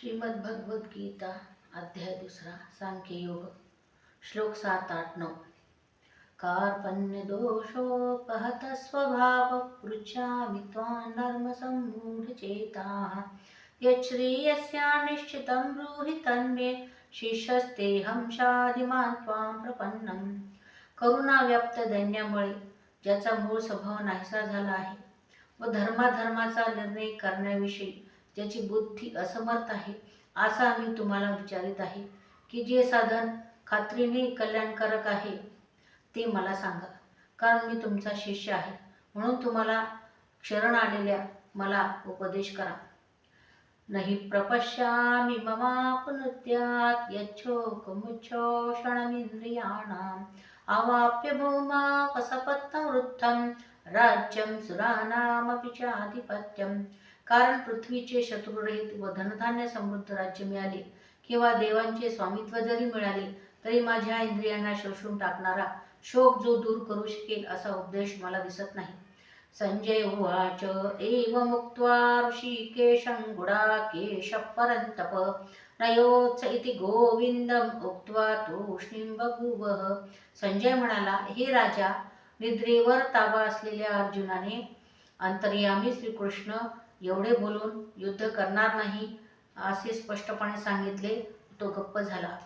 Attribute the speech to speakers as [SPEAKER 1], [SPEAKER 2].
[SPEAKER 1] श्रीमद्भगवद्गीता अध्याय 2 सांख्ययोग श्लोक 7-8-9 कार्पण्यदोषोपहत स्वभाव पृच्छामि त्वां धर्मसम्मूढचेताः यच्छ्रेयस्या निश्चितं ब्रूहि तन्मे शिष्यस्तेऽहं शाधिमान् त्वां प्रपन्नम्। करुणा व्याप्त दैन्यामुळे ज्याचा मूळ स्वभाव नाहीसा झाला आहे व धर्माधर्माचा निर्णय करण्याविषयी ज्याची बुद्धी असमर्थ आहे, असा मी तुम्हाला विचारित आहे की जे साधन खात्रीने कल्याणकारक आहे ते मला सांगा, कारण मी तुमचा शिष्य आहे म्हणून तुम्हाला शरण आलेल्या मला उपदेश करा। नहि प्रपश्यामि ममापनुद्यात् यच्छोकमुच्छोषणमिन्द्रियाणाम् अवाप्य भूमावसपत्नं वृद्धं राज्यं सुराणामपि चाधिपत्यम्। कारण पृथ्वीचे शत्रुरहित व धनधान्य समृद्ध राज्य मिळाले किंवा देवांचे स्वामित्व जरी मिळाले तरी माझ्या इंद्रियांना शोषून टाकणारा शोक जो दूर करू शकेल असा उपदेश मला दिसत नाही। संजय उवाच एवमुक्त्वा ऋषिकेशं गुडाकेशः परन्तप नयोत्स इति गोविंदम् उक्त्वा तूष्णीं बभूवः। संजय म्हणाला, हे राजा, निद्रेवर ताबा असलेल्या अर्जुनाने अंतर्यामी श्रीकृष्ण एवढे बोलून युद्ध करणार नाही असे स्पष्टपणे सांगितले। तो गप्प झाला।